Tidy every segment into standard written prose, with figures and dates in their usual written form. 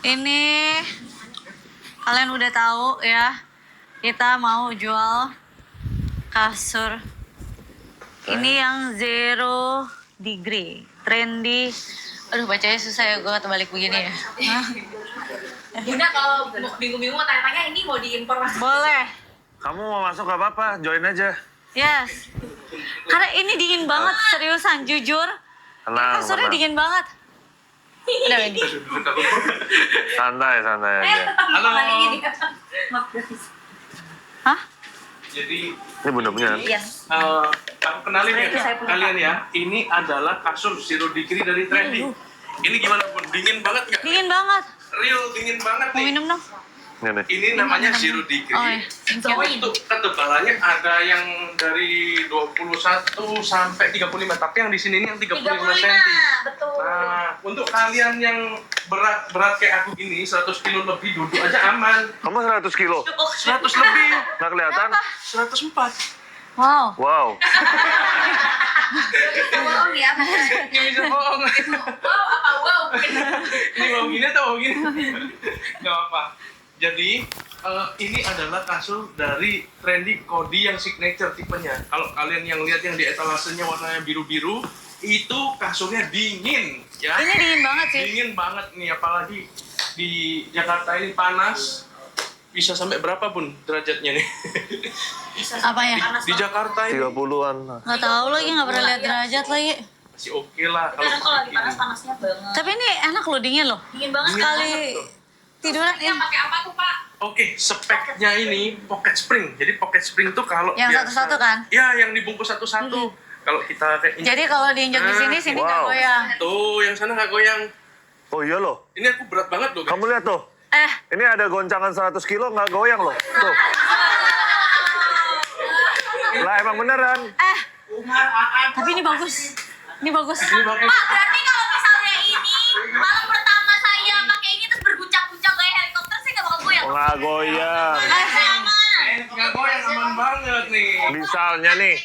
Ini kalian udah tahu ya, kita mau jual kasur. Ini yang zero degree, trendy. Aduh, bacanya susah ya, gue terbalik begini ya. Bunda kalau bingung-bingung mau tanya-tanya ini mau diimpor mas? Boleh. Kamu mau masuk gak apa-apa, join aja. Yes. Karena ini dingin banget, seriusan, jujur. Tenang, Kasurnya tenang. dingin banget. Udah, ini. Santai aja. Halo. Hah? Jadi Ini bunda punya. Yes. aku kenalin ya kalian ya. Ini adalah kasur zero degree dari Trendy. Ini gimana Bun? Dingin banget nggak? Dingin banget. Real dingin banget Mau nih. minum dong? Ini nih. Ini namanya zero degree. Oh, iya. Untuk ketebalannya ada yang dari 21 sampai 35, tapi yang di sini ini yang 35 cm. Betul. Nah, untuk kalian yang berat kayak aku gini, 100 kilo lebih duduk aja aman. Kamu 100 kilo? 100 lebih. Nggak kelihatan? 104. Wow. Wow. Bohong ya. Nggak bisa bohong. Wow, apa wow? Ini mau gini atau mau gini? Nggak apa-apa. Jadi, ini adalah kasur dari Trendy Kodi yang signature tipenya. Kalau kalian yang lihat yang di etalasenya warnanya biru-biru, itu kasurnya dingin, ya. Ini dingin banget sih. Dingin banget nih, apalagi di Jakarta ini panas. Bisa sampai berapa Bun derajatnya nih? Apa ya? Di Jakarta ini 30-an. Nggak tahu lagi, nggak pernah lihat derajat lagi. masih oke lah. Kadang kalau lagi ini. panas-panasnya banget. Tapi ini enak loh, dingin loh. Dingin banget. Sekali tiduran Yang pakai apa tuh Pak? Oke, speknya ini pocket spring. Jadi pocket spring tuh kalau Yang biasa- satu-satu kan? Ya, yang dibungkus satu-satu. Kalau kita kayak ini. Jadi kalau diinjak di sini nggak Wow. goyang. Tuh, yang sana nggak goyang. Oh iya loh. Ini aku berat banget loh. Guys. Kamu lihat tuh. Ini ada goncangan 100 kilo nggak goyang loh. Tuh. Lah emang beneran. Tapi ini bagus. Ini bagus. Ini bagus. Pak, berarti kalau misalnya ini malam pertama saya pakai ini terus berguncang-guncang kayak helikopter, saya nggak bakal goyang. Oh, nggak goyang. Aman. Nggak goyang, aman banget nih. Misalnya nih,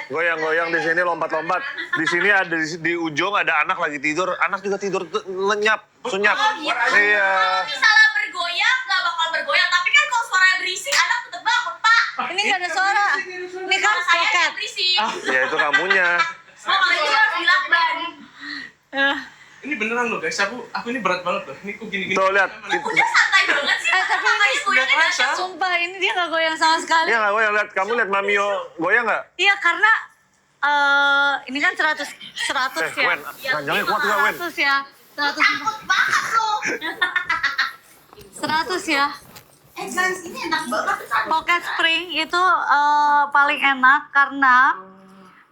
goyang-goyang di sini lompat-lompat. Di sini ada di ujung ada anak lagi tidur. Anak juga tidur lenyap, sunyap. Iya. Kalau misalnya bergoyang, nggak bakal bergoyang. Tapi kan kalau suaranya berisik, anak tetap bangun, Pak. Ini nggak ada suara. Ini kan Kalau saya pocket. yang berisik. Ya itu kamunya. Oh, kalau itu harus dilakban. Ini beneran loh guys, aku ini berat banget loh. Ini kok gini-gini. Tuh lihat. Udah santai banget sih. Tapi Makanya goyangnya kerasa. dahsyat. Sumpah ini dia nggak goyang sama sekali. Iya nggak goyang, lihat. Kamu lihat Mamio goyang nggak? Iya karena ini kan 100 ya. Wen, panjangnya kuat nggak Wen? 100 ya. 100 Takut banget loh. 100 ya. Guys, ini enak banget. Pocket spring itu paling enak karena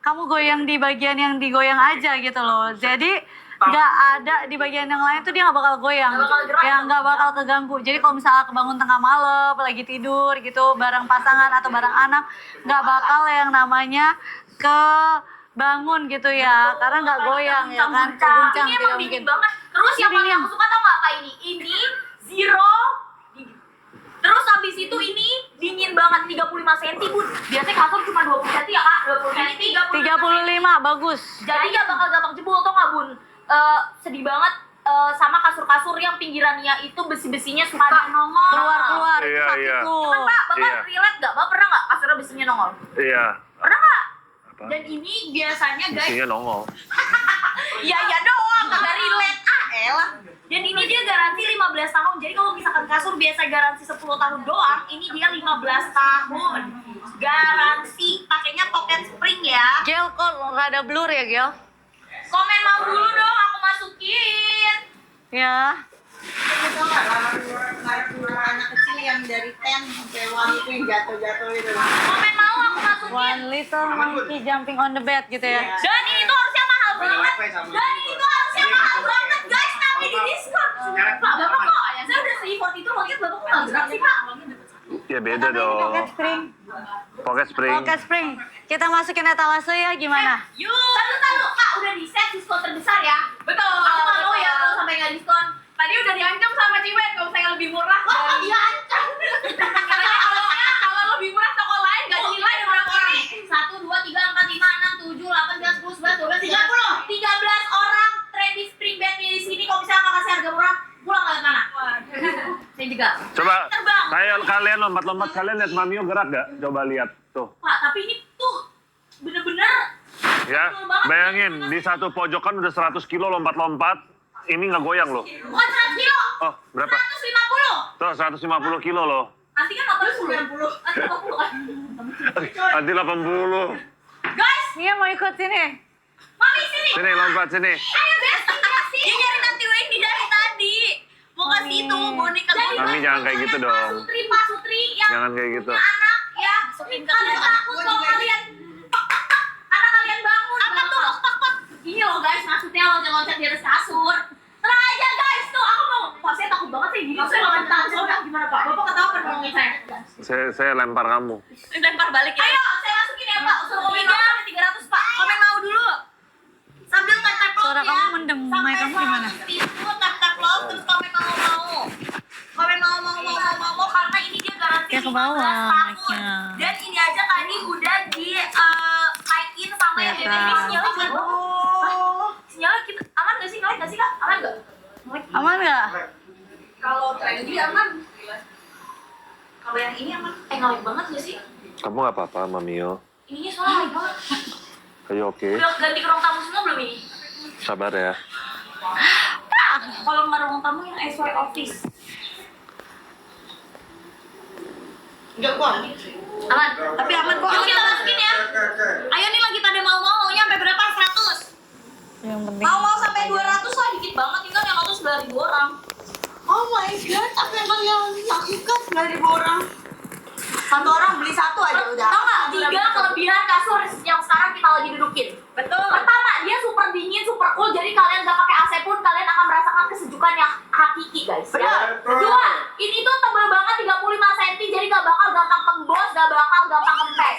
kamu goyang di bagian yang digoyang aja gitu loh. Jadi nggak ada di bagian yang lain tuh dia nggak bakal goyang. Nggak bakal gerak. Ya nggak bakal keganggu. Jadi kalau misalnya kebangun tengah malam, lagi tidur gitu, bareng pasangan atau bareng anak, nggak bakal yang namanya kebangun gitu ya. Karena nggak goyang ya kan, keguncang Ini gitu emang mungkin. dingin banget. Terus yang paling Dingin. aku suka tau nggak apa ini? Ini zero. Terus habis itu ini dingin banget 35 cm Bun. Biasanya kasur cuma 20 cm ya Kak. 20 cm 35 bagus. Jadi nggak bakal gampang jebol tau nggak Bun? Sedih banget sama kasur-kasur yang pinggirannya itu besi-besinya suka nongol. Keluar itu Iya, sakit iya. tuh. Kan Pak, Bapak Iya. relate nggak? Bapak pernah nggak kasurnya besinya nongol? Iya. Pernah nggak? Apa? Dan ini biasanya guys, Isinya nongol. iya doang, kagak relate. Elah. Dan ini dia garansi 15 tahun. Jadi kalau misalkan kasur biasa garansi 10 tahun doang, ini dia 15 tahun. Garansi, pakainya pocket spring ya. Gel kok rada blur ya Gel? Komen mau dulu dong, aku masukin. Ya. Anak kecil yang dari 10 sampai 1 itu yang jatuh-jatuh itu. Komen mau aku masukin. One little monkey jumping on the bed gitu ya. Dan ini tuh harusnya mahal banget. Dan ini tuh harusnya mahal banget guys, tapi di diskon. Pak, Bapak kok ya? Saya udah se-effort itu, mungkin Bapak kok nggak gerak sih Pak? Ya beda Tapi ini dong. pocket spring. Pocket spring. Pocket spring. Kita masukin etalase ya gimana? Yuk, taruh, Kak, udah di set diskon terbesar ya. Betul. Aku nggak mau ya kalau sampai nggak diskon. Tadi udah diancam sama Ciwet kalau saya lebih murah. Oh, diancam. Katanya kalau lebih murah toko lain nggak nilai ada berapa orang? 1, 2, 3, 4, 5, 6, 7, 8, 9, 10, 11, 12, 13 orang Trendy spring bed di sini. Kalau misalnya nggak kasih harga murah, pulang nggak ke mana? kalian lompat-lompat, kalian lihat Mamio gerak gak? Coba lihat tuh. Pak, tapi ini tuh bener-bener Ya, bayangin di satu pojokan udah 100 kilo lompat-lompat, ini nggak goyang loh. bukan 100 kilo. Oh, berapa? 150. Tuh 150 kilo loh. Nanti kan 80. Nanti 80 kan. Nanti 80. Guys, Nia mau ikut sini. Mami sini. Sini lompat sini. Ayo guys, kasih. Dia nyari nanti Wendy dari tadi. Mau kasih itu boneka. Mami jangan kayak gitu dong. Pak Sutri yang Jangan kayak gitu. punya anak ya. Kalian takut kalau kalian anak kalian bangun. Apa tuh? Pak. Ini loh guys, maksudnya loncat-loncat di atas kasur. Tenang aja guys, tuh aku mau. Pak, saya takut banget sih gini. Saya nggak tahu soalnya gimana Pak. Bapak ketahuan nolongin saya. Saya lempar kamu. Lempar balik ya. Ayo, saya masukin ya Pak. Suruh komen mau sampai 300 Pak. Komen mau dulu. Sambil tap-tap love Suara ya. kamu mendem, mic kamu gimana? Itu tap-tap love terus komen mau. Komen mau karena ini dia garansi Ya, ke 15 bawah tahun. mic-nya. Dan ini aja tadi udah di naikin sama yang Kelihatan. ini sinyalnya kan. Sinyalnya kita aman gak sih? Ngelek gak sih Kak? Aman gak? Aman nggak? Kalau trendy aman. Kalau yang ini aman. Ngelek banget gak sih? Kamu nggak apa-apa, Mamio. Ininya soalnya ngelek banget. Ayo oke. Udah ganti ke ruang tamu semua belum ini? Sabar ya. Kalau nggak ruang tamu yang SY office. Enggak kok. Aman. Tapi aman kok. Yuk kita masukin ya. Ayo nih lagi pada mau-maunya sampai berapa? 100. Yang penting. Mau sampai 200 lah dikit banget. Ini kan yang nonton 9.000 orang. Oh my god, apa yang kalian lakukan 9.000 orang? Satu orang beli satu aja udah. Tahu nggak? 3 kelebihan kasur yang sekarang kita lagi dudukin. Betul. Pertama, dia super dingin, super cool. Jadi kalian nggak pakai AC pun kalian akan merasakan kesejukan yang hakiki guys. Ya. Kedua, ini tuh tebal banget 35 cm. Jadi nggak bakal gampang kembos, nggak bakal gampang kempes.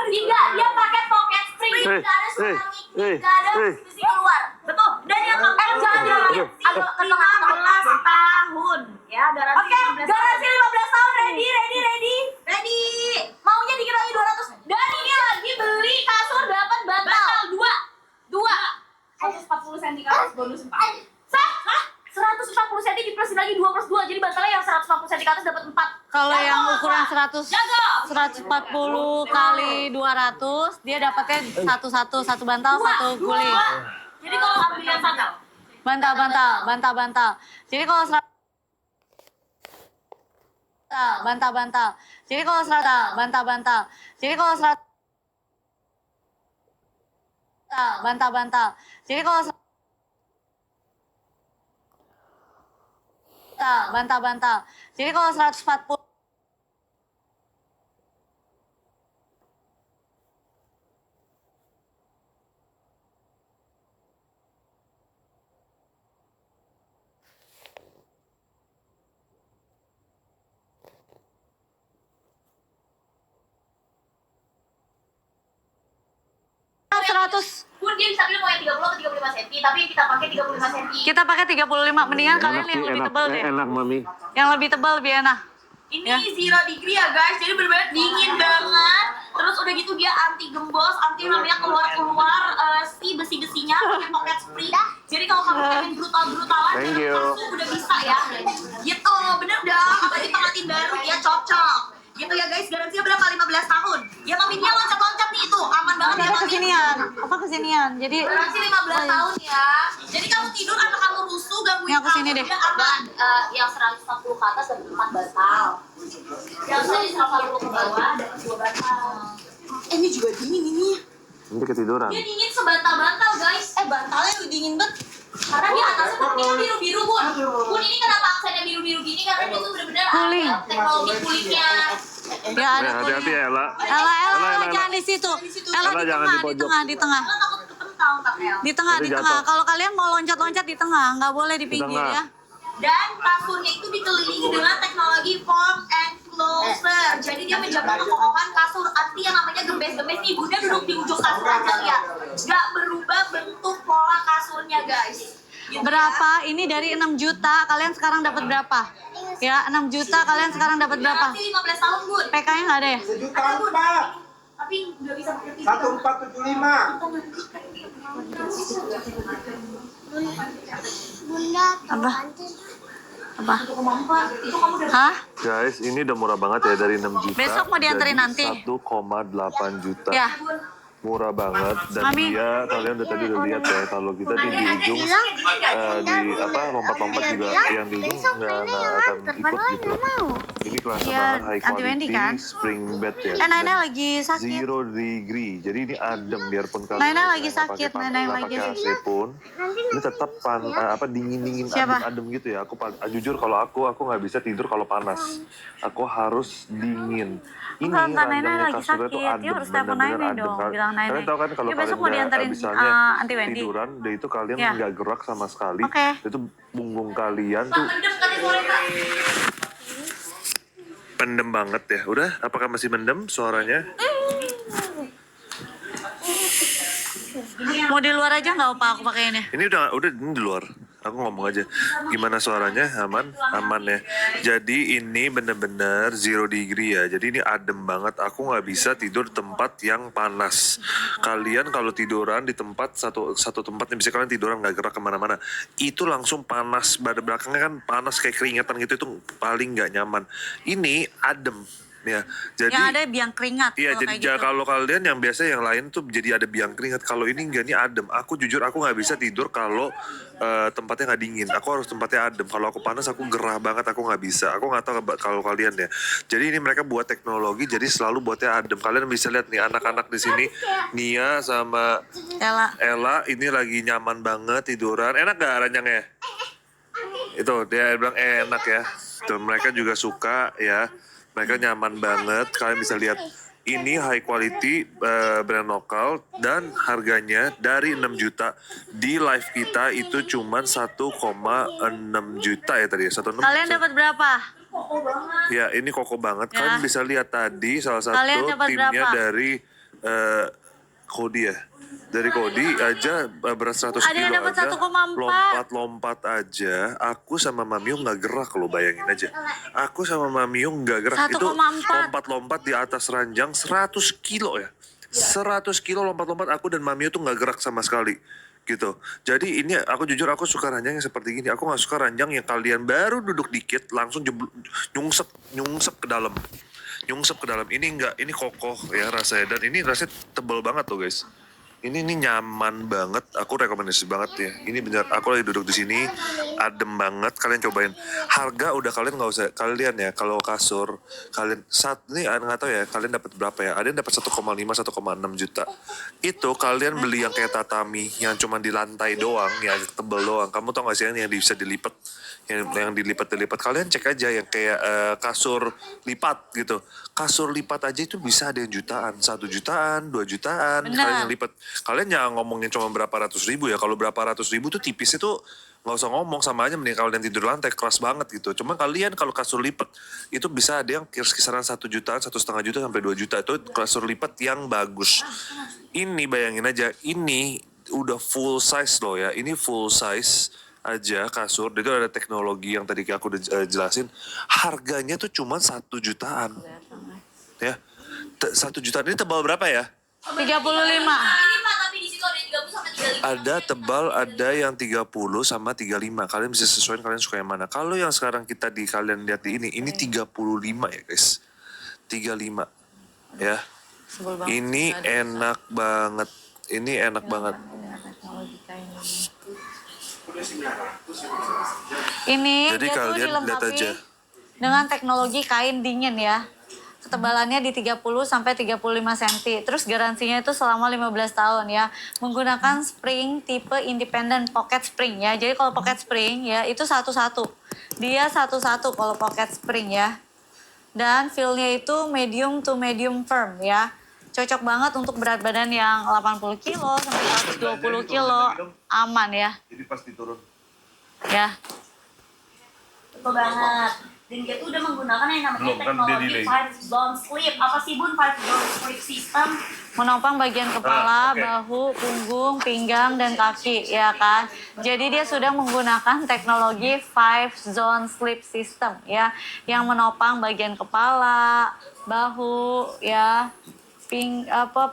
3, dia pakai pocket spring. Nggak ada suara ngikik, nggak ada besi keluar. Betul. Dan yang keempat, jangan diangkat. Agak ke tengah-tengah. 15 tahun. Ya, garansi 15 tahun. Garansi 15 tahun. Ready. Maunya dikit lagi 200. Dan ini lagi beli kasur dapat bantal 2. 140 cm ke atas bonus 4. Sah? 140 cm diplusin lagi 2 plus 2. Jadi bantalnya yang 140 cm ke atas dapat 4. Kalau yang ukuran 140 Jago. kali 200, dia dapatnya satu bantal, satu guling. Jadi kalau ambil yang bantal. Bantal. Jadi kalau bantal. Jadi kalau bantal. Jadi kalau bantal. Jadi kalau bantal. Jadi kalau 140 100 Pun dia bisa pilih mau yang 30 atau 35 cm. Tapi kita pakai 35 cm. kita pakai 35, mendingan kalian yang lebih tebal deh. Enak, Mami. Yang lebih tebal lebih enak. Ini Ya. 0 degree ya guys, jadi bener-bener dingin banget. Terus udah gitu dia anti gembos, anti namanya keluar si besi-besinya, pakai pocket spring. Jadi kalau kamu pengen brutal-brutalan, Thank you. langsung udah bisa ya. Gitu, bener dong. Apalagi pengantin baru ya cocok. Gitu ya guys, garansinya berapa? 15 tahun. Ya maminya loncat-loncat nih itu, aman banget ya mami. Kesinian. Jadi Garansi 15 tahun ya. Jadi kamu tidur, anak kamu rusuh, gangguin Ini aku sini deh. dia aman. Yang 140 ke atas dan 4 bantal. Yang 140 ke bawah dan 2 bantal. Ini juga dingin ini. Nanti ketiduran. Dia dingin sebantal-bantal guys. Bantalnya udah dingin banget. Karena di atasnya tuh ini kan biru-biru bun. Bun ini kenapa aksennya biru-biru gini? Karena dia tuh bener-bener Cooling. ada teknologi coolingnya. ya ada Hati-hati ya, Ella. Ella jangan di situ. Ella Ella di jangan tengah, di pojok. di tengah. Karena takut kepentang Takel. Di tengah. Nanti jatuh. Kalau kalian mau loncat-loncat di tengah, nggak boleh di pinggir tengah. ya. Dan kasurnya itu dikelilingi dengan teknologi foam enclosure. Jadi dia menjaga kekokohan kasur. Arti yang namanya gembes-gembes nih. Bunda duduk di ujung kasur aja lihat. Gak berubah bentuk pola kasurnya guys. Gitu Berapa? Ini dari 6 juta, kalian sekarang dapat berapa? Ya, 6 juta kalian sekarang dapat Ya. berapa? Garansi 15 tahun bun. PK-nya nggak ada ya? Ada bun. Tapi nggak bisa pakai TV. 1475. Apa? Apa? 1,4. Itu kamu udah Hah? Guys, ini udah murah banget ya dari 6 juta. Besok mau dianterin jadi nanti. 1,8 juta. Ya. Murah banget dan Mami. dia kalian udah tadi udah lihat ya kalau kita di ujung di apa lompat-lompat juga yang di ujung nggak akan ikut gitu. Ini kerasa Iya, banget high Aunty Wendy quality kan? spring bed ya. Naina Dan lagi sakit. 0 degree. Jadi ini adem biarpun kalian Naina nggak lagi pakai sakit, panas, Naina nggak lagi pakai AC pun ini tetap dingin Siapa? adem gitu ya. Aku jujur kalau aku nggak bisa tidur kalau panas. Aku harus dingin. Ini Enggak, Naina ranjangnya lagi kasurnya tuh sakit. adem, Dia harus telepon bener-bener Naina adem. dong, bilang Naina. Kalian tahu kan kalau Yuk, besok kalian mau udah dianterin, misalnya Aunty Wendy. tiduran, deh itu kalian Ya. nggak gerak sama sekali. Oke. Itu punggung kalian tuh Mendem tadi sore, Pak. pendem banget ya. Udah, apakah masih mendem suaranya? Mau di luar aja nggak apa aku pakai ini? Ini udah ini di luar. Aku ngomong aja. Gimana suaranya? Aman? Aman ya. Jadi ini bener-bener 0 degree ya. Jadi ini adem banget. Aku nggak bisa tidur di tempat yang panas. Kalian kalau tiduran di tempat satu tempat yang bisa kalian tiduran nggak gerak kemana-mana, itu langsung panas. Badan belakangnya kan panas kayak keringetan gitu, itu paling nggak nyaman. Ini adem ya. Jadi Yang ada biang keringat. iya, kalau jadi kayak gitu. kalau kalian yang biasa yang lain tuh jadi ada biang keringat. Kalau ini enggak, ini adem. Aku jujur aku nggak bisa tidur kalau tempatnya nggak dingin. Aku harus tempatnya adem. Kalau aku panas aku gerah banget. Aku nggak bisa. Aku nggak tahu kalau kalian ya. Jadi ini mereka buat teknologi. Jadi selalu buatnya adem. Kalian bisa lihat nih anak-anak di sini, Nia sama Ella ini lagi nyaman banget tiduran. Enak gak ranjangnya? Itu dia bilang enak ya. Tuh mereka juga suka ya. Mereka nyaman banget. Kalian bisa lihat. Ini high quality brand lokal dan harganya dari 6 juta di live kita itu cuman 1,6 juta ya tadi. 1,6. Kalian dapat berapa? Ya ini kokoh banget. Ya. Kalian bisa lihat tadi salah satu Kalian dapat timnya berapa? dari Kodi ya. Dari Kodi aja berat 100 Ada yang kilo dapat aja 1,4. lompat-lompat aja. Aku sama Mamiu nggak gerak loh, bayangin aja. Aku sama Mamiu nggak gerak. Itu 1,4. lompat-lompat di atas ranjang 100 kilo ya. 100 kilo lompat-lompat aku dan Mamiu tuh nggak gerak sama sekali gitu. Jadi ini aku jujur aku suka ranjang yang seperti gini. Aku nggak suka ranjang yang kalian baru duduk dikit langsung nyungsep ke dalam. Nyungsep ke dalam. Ini enggak, ini kokoh ya rasanya dan ini rasanya tebal banget tuh guys. Ini nyaman banget, aku rekomendasi banget ya. Ini benar, aku lagi duduk di sini, adem banget. Kalian cobain. Harga udah kalian nggak usah, kalian ya kalau kasur kalian ini nggak tahu ya, kalian dapat berapa ya? Ada yang dapat 1,5, 1,6 juta. Itu kalian beli yang kayak tatami, yang cuma di lantai doang, yang tebel doang. Kamu tau nggak sih yang bisa dilipat? Yang dilipat kalian cek aja yang kayak kasur lipat gitu. Kasur lipat aja itu bisa ada yang jutaan, 1 jutaan, 2 jutaan. Benar. Kalian yang lipat, kalian jangan ngomongin cuma berapa ratus ribu ya. Kalau berapa ratus ribu tuh tipis itu nggak usah ngomong, sama aja mending kalian tidur lantai keras banget gitu. Cuma kalian kalau kasur lipat itu bisa ada yang kisaran 1 jutaan, 1,5 juta sampai 2 juta. Itu kasur lipat yang bagus. Ini bayangin aja, ini udah full size loh ya. Ini full size aja kasur. Itu ada teknologi yang tadi aku udah jelasin. Harganya tuh cuma 1 jutaan. Ya, 1 jutaan. Ini tebal berapa ya? 35. 5, tapi di situ ada 30 sampai 35. Ada tebal, ada yang 30 sama 35. Kalian bisa sesuaikan kalian suka yang mana. Kalau yang sekarang kita kalian lihat di ini 35 ya guys. 35. Ya. Sebel banget. Ini enak banget. Ini enak banget. Ini Jadi dia tuh kalian lihat dilengkapi aja. dengan teknologi kain dingin ya. Ketebalannya di 30 sampai 35 cm. Terus garansinya itu selama 15 tahun ya. Menggunakan spring tipe independent pocket spring ya. Jadi kalau pocket spring ya itu satu-satu. Dia satu-satu kalau pocket spring ya. Dan feel-nya itu medium to medium firm ya. Cocok banget untuk berat badan yang 80 kilo sampai 120 kilo. Aman ya. Jadi pas diturun. Ya. Betul banget. Dan dia tuh udah menggunakan yang namanya Belum, kan dia teknologi delay. 5 zone sleep. Apa sih Bun 5 zone sleep system? Menopang bagian kepala, oke. bahu, punggung, pinggang, dan kaki, ya kan? Jadi dia sudah menggunakan teknologi 5 zone sleep system, ya, yang menopang bagian kepala, bahu, ya,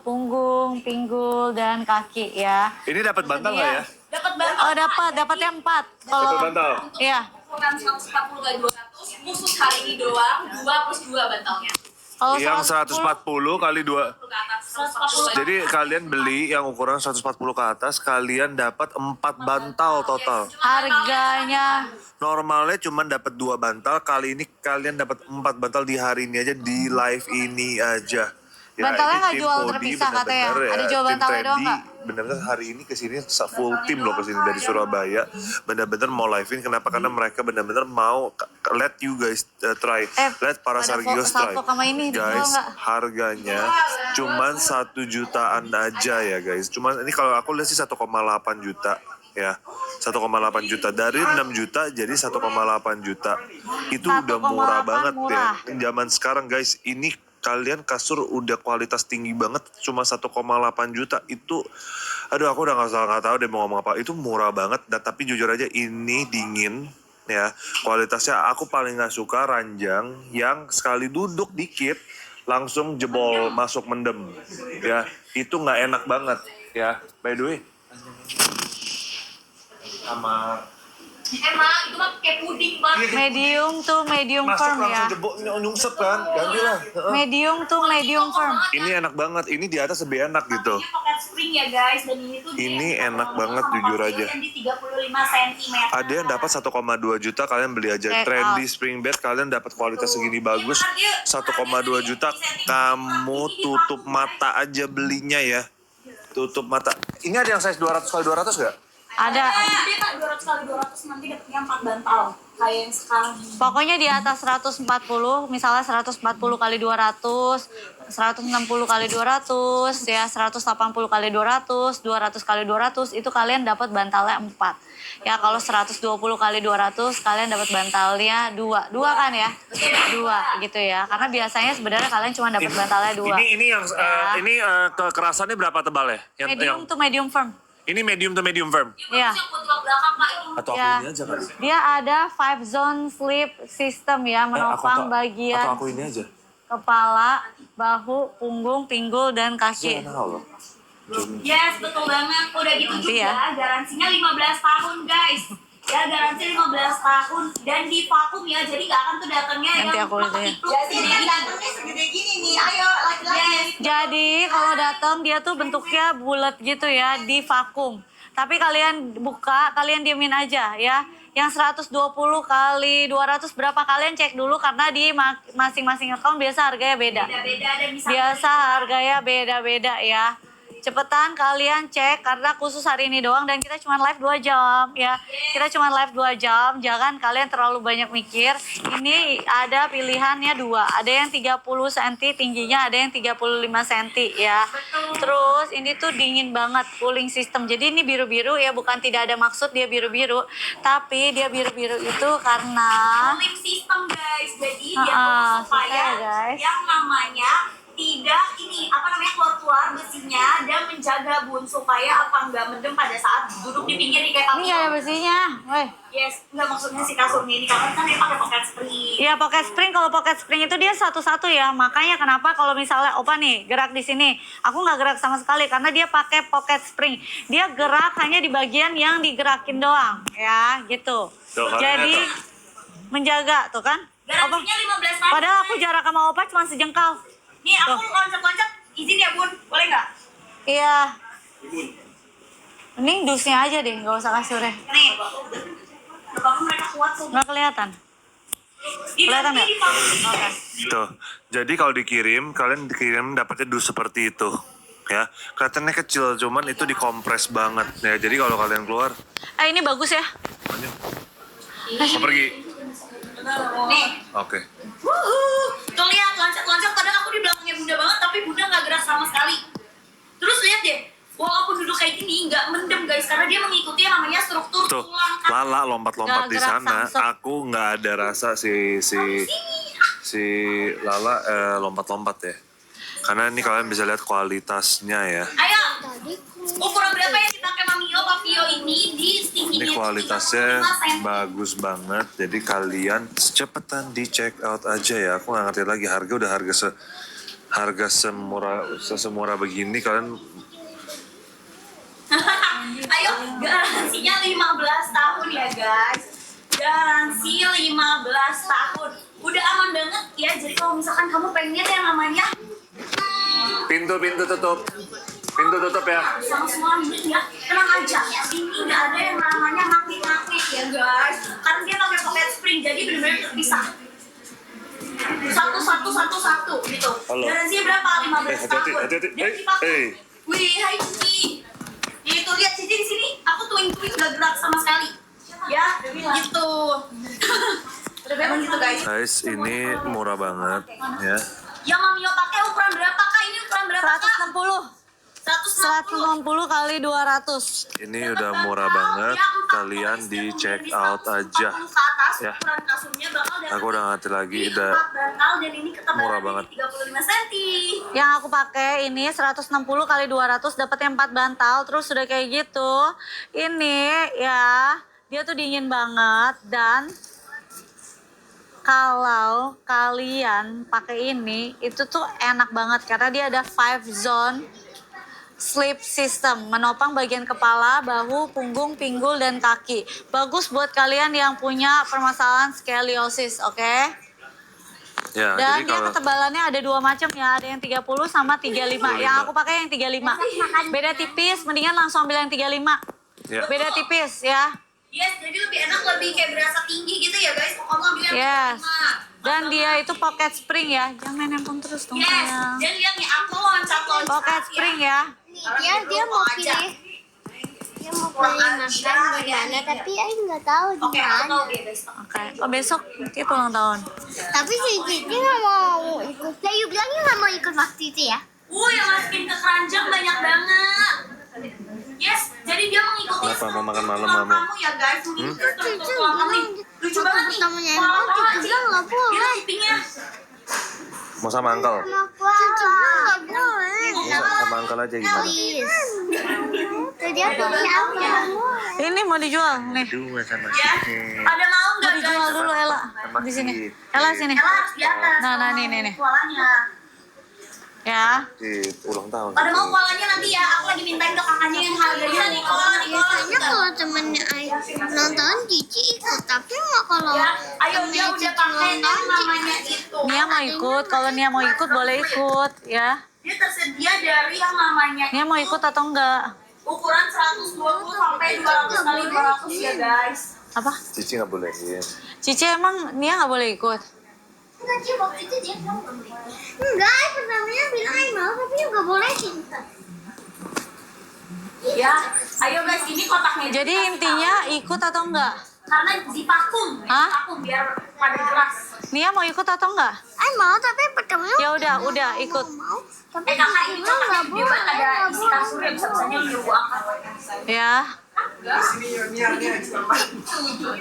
punggung, pinggul, dan kaki, ya. Ini dapat bantal nggak ya? Dapat banget. Oh dapat, dapatnya 4. Kalau, Dapat bantal. iya, ukuran 140 kali 200, khusus hari ini doang, 2+2 bantalnya. Kalau Yang 140 kali 2. Ke atas, 140 Jadi kalian beli yang ukuran 140 ke atas, kalian dapat 4 bantal total. harganya Normalnya cuma dapat 2 bantal, kali ini kalian dapat 4 bantal di hari ini aja, di live ini aja. Bantalnya ini nggak tim jual Kodi terpisah katanya. bener-bener Ada jual tim bantalnya doang Trendy, nggak? bener-bener hari ini kesini full tim loh kesini dari Surabaya, bener-bener mau live-in. Kenapa? Karena mereka bener-bener mau let you guys try, let para pada Sargios try. salvo sama ini, Guys, jual nggak? harganya cuman 1 jutaan aja ya guys. Cuman ini kalau aku lihat sih 1,8 juta ya. 1,8 juta dari 6 juta jadi 1,8 juta. Itu udah 1,8 murah banget murah. ya. Zaman sekarang guys, ini kalian kasur udah kualitas tinggi banget cuma 1,8 juta itu, aduh aku udah nggak tahu deh mau ngomong apa. Itu murah banget. Dan tapi jujur aja ini dingin ya, kualitasnya aku paling nggak suka ranjang yang sekali duduk dikit langsung jebol masuk mendem ya, itu nggak enak banget ya. By the way, sama Emang itu mah kayak puding banget. medium to medium masuk firm ya. langsung jebol nyungsep kan, gantilah. Medium to medium firm. Ini enak banget, ini di atas lebih enak gitu. Ini pocket spring ya guys, dan ini tuh Ini dia enak banget, sama jujur pasir aja. yang di 35 cm. Ada yang dapat 1,2 juta, kalian beli aja. Check Trendy out. spring bed, kalian dapat kualitas segini bagus. 1,2 juta, kamu tutup mata aja belinya ya. Tutup mata. Ini ada yang size 200 kali 200 gak? Ada. Dia kan 200 kali 200 nanti dapetnya 4 bantal kayak yang sekarang. Pokoknya di atas 140, misalnya 140 kali 200, 160 kali 200, ya 180 kali 200, 200 kali 200, itu kalian dapat bantalnya 4. Ya kalau 120 kali 200, kalian dapat bantalnya 2. 2 kan ya? 2 gitu ya. Karena biasanya sebenarnya kalian cuma dapat bantalnya 2. Ini yang kekerasannya berapa tebalnya? Medium to medium firm. Ini medium to medium firm. Iya. Yang buat tulang belakang Pak ini. Atau aku Ya. ini aja kali. Dia ada 5 zone sleep system ya, menopang bagian Atau aku ini aja. kepala, bahu, punggung, pinggul, dan kaki. Enak loh. Yes, betul banget. Udah gitu Nanti juga ya. garansinya 15 tahun guys. Ya garansi 15 tahun dan di vakum ya, jadi nggak akan tuh datangnya Nanti yang aku lihat ya. Jadi ini datangnya segede gini nih. Ayo laki-laki. Jadi kalau datang dia tuh bentuknya bulat gitu ya, di vakum. Tapi kalian buka, kalian diemin aja ya. Yang 120 kali 200 berapa kalian cek dulu karena di masing-masing account biasa harganya beda. beda-beda dan bisa Biasa harganya beda-beda ya. Cepetan kalian cek karena khusus hari ini doang dan kita cuma live 2 jam ya. Kita cuma live 2 jam, jangan kalian terlalu banyak mikir. Ini ada pilihannya 2. Ada yang 30 cm tingginya, ada yang 35 cm ya. Terus ini tuh dingin banget, cooling system. Jadi ini biru-biru ya, bukan tidak ada maksud dia biru-biru. Tapi dia biru-biru itu karena cooling system guys. Jadi dia Ah, tuh supaya susah ya, guys. yang namanya tidak ini apa namanya keluar besinya dan menjaga bun supaya apa nggak mendem pada saat duduk di pinggir nih kayak ini gak ada bersihnya. Woi. Yes, nggak maksudnya si kasurnya ini kan dia pakai pocket spring. Iya pocket spring, kalau pocket spring itu dia satu-satu ya. Makanya kenapa kalau misalnya Opa nih gerak di sini, aku nggak gerak sama sekali karena dia pakai pocket spring. Dia gerak hanya di bagian yang digerakin doang, ya gitu. Tuh, kan, Jadi menjaga tuh kan. Opa, Garansinya 15 tahun. padahal aku jarak sama Opa cuma sejengkal. Nih aku loncat-loncat izin ya bun, boleh nggak? Iya. Mending dusnya aja deh, nggak usah kasurnya. Nih, bangun mereka kuat tuh. Nggak kelihatan. Kelihatan nggak? Oke. Tuh, jadi kalau dikirim, kalian dikirim dapatnya dus seperti itu. Ya, kelihatannya kecil, cuman itu dikompres banget. Ya, jadi kalau kalian keluar, Ini bagus ya. mau pergi. Nih, Oke. tuh lihat loncat-loncat padahal aku di belakangnya bunda banget tapi bunda nggak gerak sama sekali. Terus lihat deh, walaupun duduk kayak gini nggak mendem guys karena dia mengikuti yang namanya struktur Tuh, tulang kan. Lala lompat-lompat Nggak di gerak sana. samsek. Aku nggak ada rasa si Lala lompat-lompat ya. Karena ini kalian bisa lihat kualitasnya ya. Ayo, ukuran berapa yang dipakai Mamio Papio ini di tingginya Ini tuh kualitasnya 35 cm. bagus banget. Jadi kalian cepetan di check out aja ya. Aku nggak ngerti lagi harga udah harga semurah begini kalian. Ayo, garansinya 15 tahun ya guys. Garansi tahun. Udah aman banget ya. Jadi kalau misalkan kamu pengen yang namanya Pintu tutup. Pintu tutup ya. sama suami ya, tenang aja. Ini nggak ada yang namanya ngapit-ngapit ya guys. Karena dia pakai pocket spring, jadi benar-benar terpisah. Satu gitu. Halo. Garansinya berapa? 15 tahun. hati-hati. Jadi dipakai. Eh. Wih, hai Cici. Itu lihat Cici di sini. Aku tuing nggak gerak sama sekali. Ya, gitu. Emang gitu guys. Guys, ini murah banget ya. Yang Mamio pakai ukuran berapa kak? Ini ukuran berapa kak? 160 kali 200. Ini udah murah banget. Kalian di check out aja. Ya. Aku udah ngerti lagi, udah murah banget. 35 cm. Yang aku pakai ini 160 kali 200 dapatnya 4 bantal, terus udah kayak gitu. Ini ya, dia tuh dingin banget dan kalau kalian pakai ini itu tuh enak banget karena dia ada 5 zone sleep system, menopang bagian kepala, bahu, punggung, pinggul, dan kaki. Bagus buat kalian yang punya permasalahan scoliosis, oke? Ya, Dan jadi dia kalau ketebalannya ada 2 macam ya, ada yang 30 sama 35. Yang aku pakai yang 35. Beda tipis, mendingan langsung ambil yang 35. ya, Beda tipis ya. Yes, jadi lebih enak, lebih kayak berasa tinggi gitu ya guys. Kamu ambil yang Yes. 35. Dan dia itu pocket spring ya. Jangan main handphone terus dong Yes, sayang. dan lihat nih aku loncat Pocket spring ya. Dia mau pilih makan gimana, tapi Aing nggak tahu di Oke, aku mana. tahu deh guys. Oke. Oh besok dia ulang tahun. Tapi si Cici nggak mau ikut. Layu bilangnya nggak mau ikut waktu itu ya. Yang masukin ke keranjang banyak banget. Yes, jadi dia mengikuti Kenapa? Mau makan malam, tulang Mama? kamu ya guys. Mengikuti Cici tulang kamu nih. bilang Lucu banget nih. temennya yang Pola mau, pola Cici bilang nggak boleh. Dia tipingnya. mau sama uncle? Cici bilang nggak boleh. Sama uncle aja gimana? Please. Tadi aku punya apa nggak boleh. Ini mau dijual nih. Dua sama Ya, pada mau Mau nggak dijual guys? dulu Ella. Di sini. Ella sini. Ella harus di atas. Nah, nih. Polanya. Ya. Di ulang tahun. Pada mau polanya nanti ya. Aku lagi mintain ke kakaknya yang harganya Nikola. Biasanya kalau temennya Aing nonton Cici ikut, tapi nggak kalau Ya, ayo dia temennya udah Cici pakai yang nonton namanya itu. Nia mau ikut. Kalau Nia mau ikut boleh ikut ya. Dia tersedia dari yang namanya Nia mau ikut atau enggak? ukuran 120 sampai 200 kali 200 ya guys. Apa? Cici nggak boleh ya. Cici emang Nia nggak boleh ikut? Enggak, Ci, waktu itu dia bilang nggak boleh. Enggak, pertamanya bilang Aing mau, tapi nggak boleh sih. Ya, ayo guys, ini kotaknya. Jadi intinya ikut atau enggak? Karena divakum, Hah? divakum biar pada jelas. Nia mau ikut atau enggak? Aing mau, tapi pertamanya Ya udah ikut. mau. Tapi Kakak ini bilang kotaknya nggak gede banget, boleh. ada isi kasur yang bisa-bisanya ibu angkat. Ya.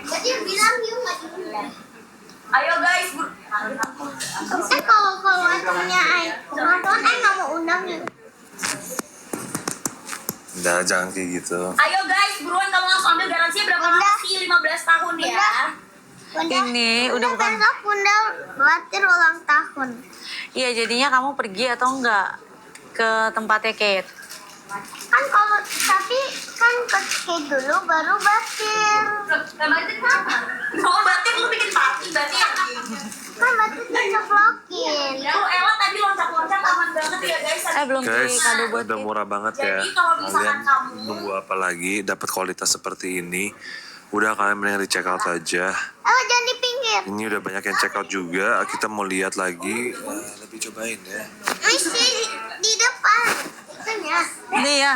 Jadi bilang yuk nggak boleh. Ayo guys, Kalau acaranya Aing nonton, Aing nggak mau undang nih. Udah jangan kayak gitu. ayo guys, buruan kamu langsung ambil garansinya berapa Udah. lama sih? 15 tahun ya. Bunda, Udah bukan. besok Bunda khawatir ulang tahun. Iya, jadinya kamu pergi atau enggak ke tempatnya Kate? Kan kalau tapi kan ke dulu baru batir. Batin apa? Oh, batin lu bikin party batin. Kan batir dicoplokin. Tuh Ella tadi loncat-loncat aman banget ya guys. Belum Guys, beli kado buat udah Kate. murah banget ya. Jadi kalau misalkan Kalian kamu- nunggu apa lagi? Dapat kualitas seperti ini. Udah kalian mending di check out aja. Jangan di pinggir. Ini udah banyak yang check out juga. Kita mau lihat lagi. Lebih cobain ya. Mesti di depan. Kan ya. Nih ya.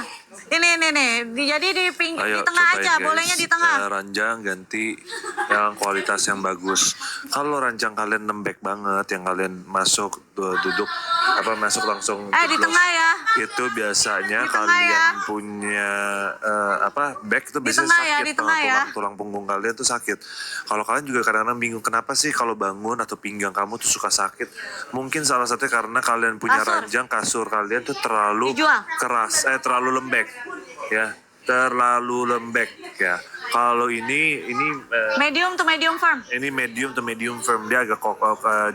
Ini nih. Jadi di Ayo tengah cobain, aja, guys. bolehnya di tengah. Ranjang ganti yang kualitas yang bagus. Kalau ranjang kalian lembek banget, yang kalian masuk duduk masuk langsung Di jeblos, tengah ya. itu biasanya Di tengah kalian ya. punya back itu Di biasanya tengah ya, sakit. di tengah ya. Tulang punggung kalian tuh sakit. Kalau kalian juga kadang-kadang bingung kenapa sih kalau bangun atau pinggang kamu tuh suka sakit. Mungkin salah satunya karena kalian punya Kasur. ranjang kasur kalian tuh terlalu Dijual. keras, terlalu lembek ya, terlalu lembek ya. Kalau ini Medium to medium firm. ini medium to medium firm, dia agak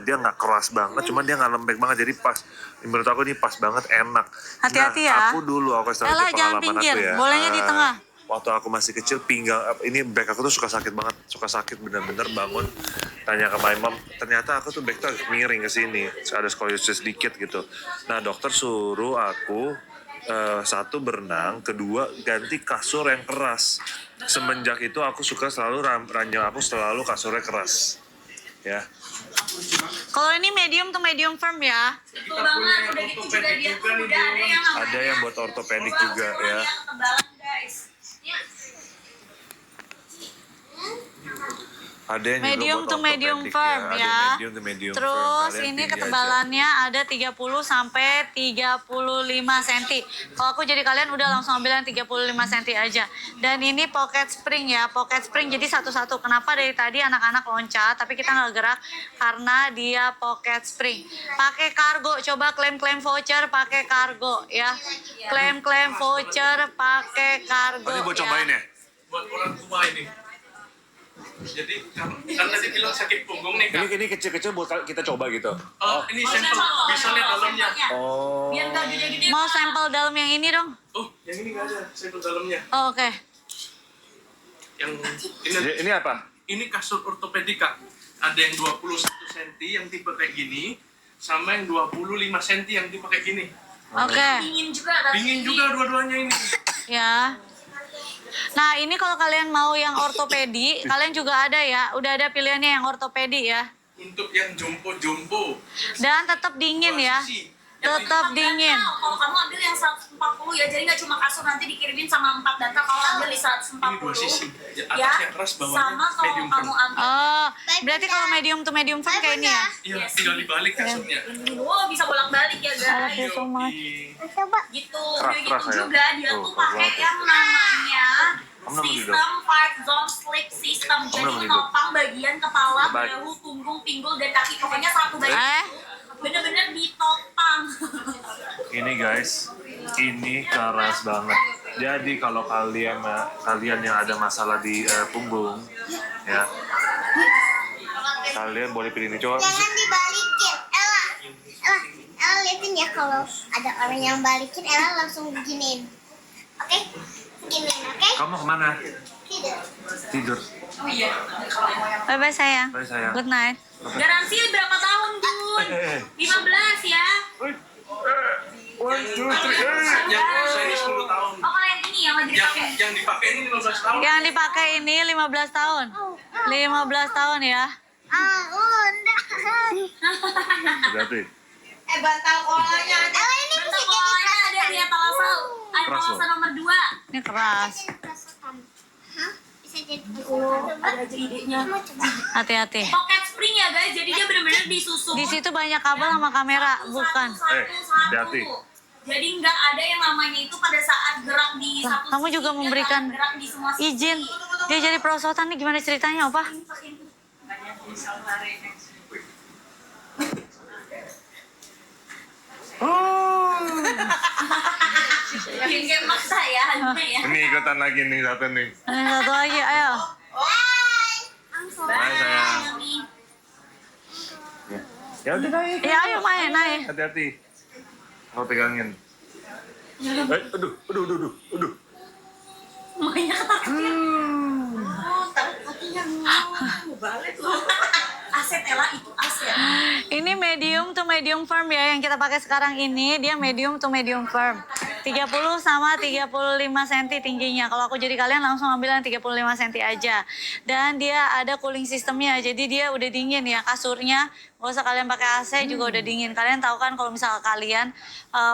dia nggak keras banget, cuman dia nggak lembek banget, jadi pas. Menurut aku ini pas banget, enak. Hati-hati Nah, ya. aku kasih tahu Ella aja jangan pengalaman pinggir, aku ya. bolehnya di tengah. waktu aku masih kecil pinggang ini back aku tuh suka sakit banget, suka sakit bener-bener bangun. Tanya ke my mom, ternyata aku tuh back tuh agak miring ke sini, ada scoliosis sedikit gitu. Nah dokter suruh aku satu berenang, kedua ganti kasur yang keras. Semenjak itu aku suka selalu ranjang aku selalu kasurnya keras. Ya. Kalau ini medium to medium firm ya. Betul banget, udah gitu juga dia tuh udah ada yang namanya Ada yang buat ortopedik juga ya. yang ketebalan guys. Ini Ada yang juga Medium buat to medium ortopedik firm Ada ya. medium to medium Terus firm. Kalian ini pilih ketebalannya ada 30 sampai 35 cm. Kalau aku jadi kalian udah langsung ambil yang 35 cm aja. Dan ini pocket spring ya, pocket spring jadi satu-satu. Kenapa dari tadi anak-anak loncat tapi kita nggak gerak karena dia pocket spring. Pakai kargo, coba klaim-klaim voucher pakai kargo ya. Klaim-klaim voucher pakai kargo. Ini buat ya. cobain ya. Buat orang tua ini. Jadi kan tadi bilang sakit punggung nih Kak. Ini kecil-kecil buat kita coba gitu. Ini sampel, bisa lihat dalamnya. Oh. biar gak gede-gede. Mau sampel dalam yang ini dong? Oh, yang ini nggak ada sampel dalamnya. Oh, oke. Yang Ini apa? ini kasur ortopedik Kak. Ada yang 21 cm yang tipe kayak gini, sama yang 25 cm yang tipe kayak gini. Oke. Dingin juga kan. Dingin juga dua-duanya ini. Ya. Nah, ini kalau kalian mau yang ortopedi, kalian juga ada ya. Udah ada pilihannya yang ortopedi ya. Untuk yang jumbo-jumbo. Dan tetap dingin ya. Tetap dingin. Kalau kamu ambil yang 140 ya, jadi nggak cuma kasur nanti dikirimin sama 4 data. Kalau ambil di 140 Ini 2 sisi. ya, Atasnya keras, bawahnya sama kalau medium kamu firm. ambil Oh, berarti kalau medium to medium firm kayak ini ya. Iya, tinggal dibalik kasurnya. wow bisa bolak-balik ya I love you guys. so much. Coba. Gitu, Keras, udah gitu keras, sayang. juga dia Tuh, tuh keras pakai banget. yang namanya Kamu beli dong. sistem 5 zone sleep system. Jadi beli dong. menopang bagian kepala, Baik. bahu, punggung, pinggul dan kaki. Pokoknya satu bagian Eh? bener-bener ditopang. Ini guys, ini keras banget. Jadi kalau kalian yang ada masalah di punggung, ya, kalian boleh pilih ini. Coba. Jangan dibalikin. Ella. Ella liatin ya kalau ada orang yang balikin, Ella langsung beginiin. Oke? Beginiin, oke? Kamu kemana? Tidur. Tidur. Bye bye sayang. Bye, sayang. Good night. Garansi berapa tahun, Bun? 15 ya. Yang saya ini 10 tahun. Oh, kalau yang ini yang lagi dipakai. Yang dipakai ini 15 tahun. Yang dipakai ini 15 tahun. 15 tahun ya. Enggak. Berarti. Bantal kolanya. Ella ini bisa Bentuk jadi polanya ada di etalase. Keras Etalase loh. nomor 2. Ini keras. prosotan. Hah? Bisa jadi prosotan. Ada aja idenya. Coba coba. Hati-hati. Pocket spring ya guys, jadi dia benar-benar disusun. Di situ banyak kabel sama kamera, bukan. hati-hati. Jadi nggak ada yang namanya itu pada saat gerak di Lah, satu kamu sisi, juga dia memberikan gerak di semua sisi. izin. Dia jadi perosotan nih, gimana ceritanya, Opa? Kayak maksa ya, hanya ya. Ini ikutan lagi nih satu nih. Ini satu lagi, ayo. Bye sayang. Nih. Ya udah naik. Ya, ayo main, naik. Hati-hati. Mau pegangin. Aduh. Makanya ketakutnya. Balik loh. Aset Ella itu aset. Ini medium to medium firm ya, yang kita pakai sekarang ini, dia medium to medium firm. 30 sama 35 cm tingginya. Kalau aku jadi kalian langsung ambil yang 35 cm aja. Dan dia ada cooling sistemnya, jadi dia udah dingin ya kasurnya. Gak usah kalian pakai AC juga udah dingin. Kalian tahu kan kalau misal kalian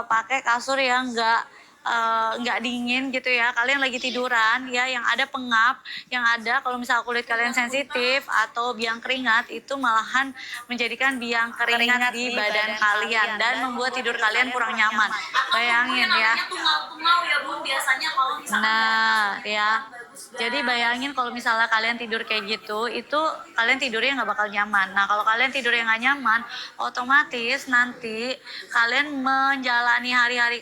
pakai kasur yang nggak dingin gitu ya, kalian lagi tiduran ya, yang ada pengap, yang ada kalau misal kulit kalian sensitif atau biang keringat, itu malahan menjadikan biang keringat di badan kalian dan membuat tidur kalian kurang nyaman. Bayangin ya. Namanya tungau-tungau ya Bun, biasanya kalau misalkan Nah, ya. bagus Jadi bayangin kalau misalnya kalian tidur kayak gitu, itu kalian tidurnya nggak bakal nyaman. Nah, kalau kalian tidur yang nggak nyaman, otomatis nanti kalian menjalani hari-hari